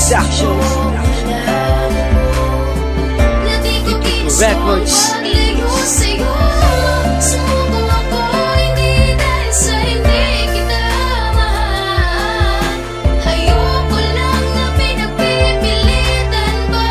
Productions, Records. Sumubong ako, hindi dahil sa hindi kita mahal. Ayoko lang na pinagpipilitan ba,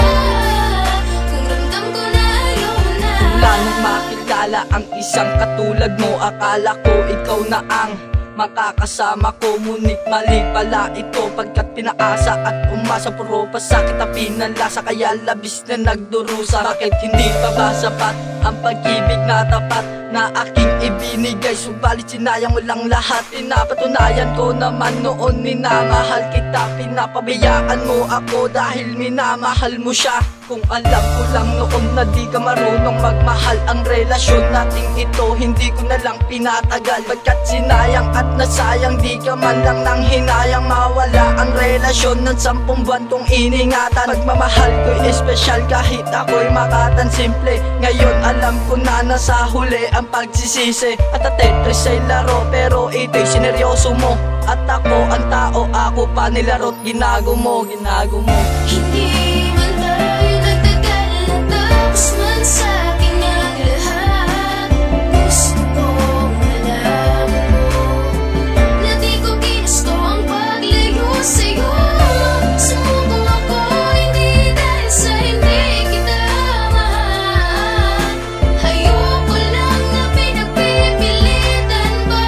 kung ramdam ko na ayaw na. Wala nang makilala ang isang katulad mo. Akala ko ikaw na ang makakasama ko, ngunit mali pala ito. Pagkat pinaasa at umasa, puro pasakit ang pinalasa. Kaya labis na nagdurusa. Bakit hindi pa ba sapat ang pag-ibig na tapat na aking ibinigay? Subalit sinayang mo lang lahat. Pinapatunayan ko naman noon minamahal kita. Pinapabayaan mo ako dahil minamahal mo siya. Kung alam ko lang noon na di ka marunong magmahal, ang relasyon nating ito hindi ko na lang pinatagal. Pagkat sinayang at nasayang, di ka man lang nang hinayang mawala ang relasyon ng 10 buwan kong iningatan. Pagmamahal ko'y espesyal kahit ako'y makatan simple. Ngayon alam ko na nasa huli ang pagsisisi. At Tetris ay laro pero ito'y sineryoso mo. At ako ang tao, ako pa nilaro't ginago mo. Hindi man tayo nagtagal, natapos man sa'kin ang lahat. Gusto kong malaman mo na di ko ginusto ang paglayo sa'yo. Sumubong ako, hindi dahil sa hindi kita mahal. Ayoko lang na pinagpipilitan ba,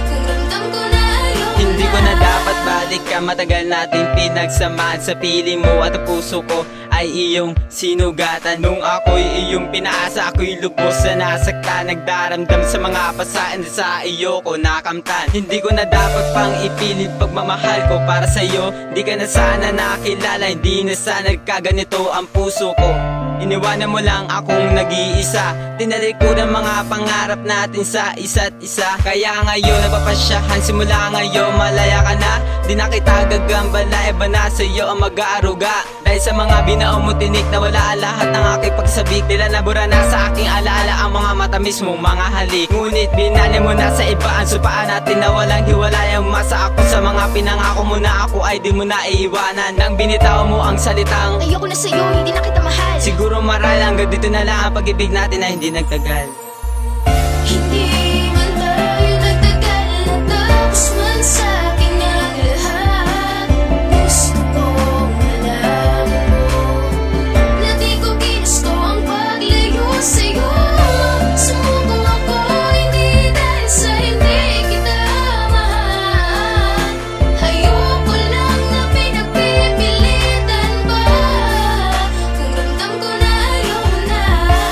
kung ramdam ko na ayaw na. Hindi ko na dapat balik ka, matagal natin pinagsamaan. Sa piling mo at ang puso ko ay iyong sinugatan. Nung ako'y iyong pinaasa, ako'y lubos na nasaktan. Nagdaramdam sa mga pasaan sa iyo ko nakamtan. Hindi ko na dapat pang ipilit pagmamahal ko para sa'yo. Di ka na sana nakilala, hindi na sana nagkaganito ang puso ko. Iniwanan mo lang akong nag-iisa. Tinalik ko ng mga pangarap natin sa isa't isa. Kaya ngayon napapasyahan, simula ngayon malaya ka na. Di na kita gagambala, iba na sa'yo ang mag-aaruga. Dahil sa mga binaong mo tinik na wala lahat ng aking pagsabik. Tila nabura na sa aking alaala ang mga matamis mong mga halik. Ngunit binali mo na sa iba ang supaan natin na walang hiwalay. Ang masa ako sa mga pinangako mo na ako ay di mo na iiwanan. Nang binitaw mo ang salitang Ayoko na sa'yo, hindi na kita mahal. siguro maral hanggang dito na lang ang pag-ibig natin na hindi nagtagal. Hindi man tayo nagtagal, natapos man sa'kin ang lahat. Gusto kong malaman mo na di ko ginusto ang paglayo sa'yo. Sumubong ako, hindi dahil sa hindi kita mahal. Ayoko lang na pinagpipilitan ba, kung ramdam ko na ayaw na.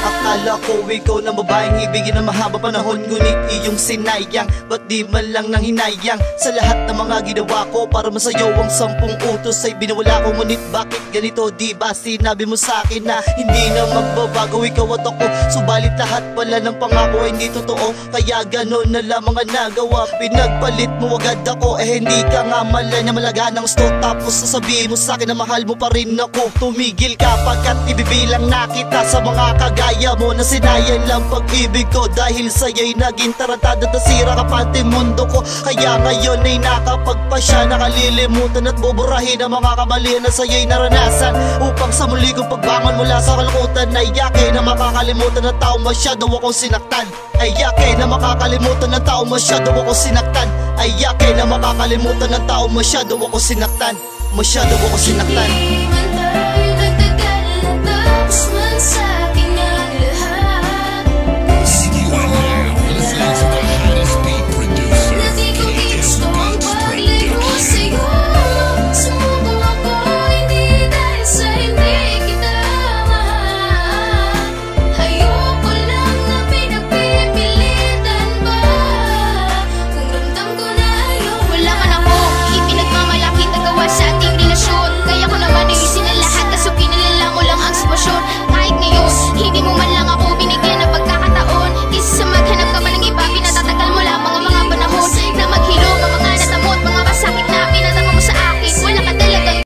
Akala ko ikaw na babaeng ibigin ng mahaba panahon, ngunit iyong sinayang. Ba't di man lang nang hinayang sa lahat ng mga ginawa ko para masayaw ang 10 utos ay binawala ko. Ngunit bakit ganito? Di ba sinabi mo sa'kin na hindi na magbabago ikaw at ako? Subalit lahat pala ng pangako ay hindi totoo, kaya ganon na lamang ang nagawa. Pinagpalit mo agad ako, hindi ka nga malanya malaga ng gusto. Tapos sasabihin mo sa'kin na mahal mo pa rin ako. Tumigil ka pagkat ibibilang na kita sa mga kagaya mo na sinayang lang pag-ibig ko. Dahil sa'yo'y naging tarantado, nasira ka pati mundo ko. Kaya ngayon ay nakapagpasya, nakalilimutan at buburahin ang mga kamalian na sa'yo'y naranasan. Upang sa muli kong pagbangon mula sa kalungkutan, ay yakin na makakalimutan ng tao masyado akong sinaktan. Ay yakin na makakalimutan ng tao masyado akong sinaktan. Ay yakin na makakalimutan ng tao masyado akong sinaktan. Masyado akong sinaktan. Hindi man tayo nagtagal, natapos man sa'kin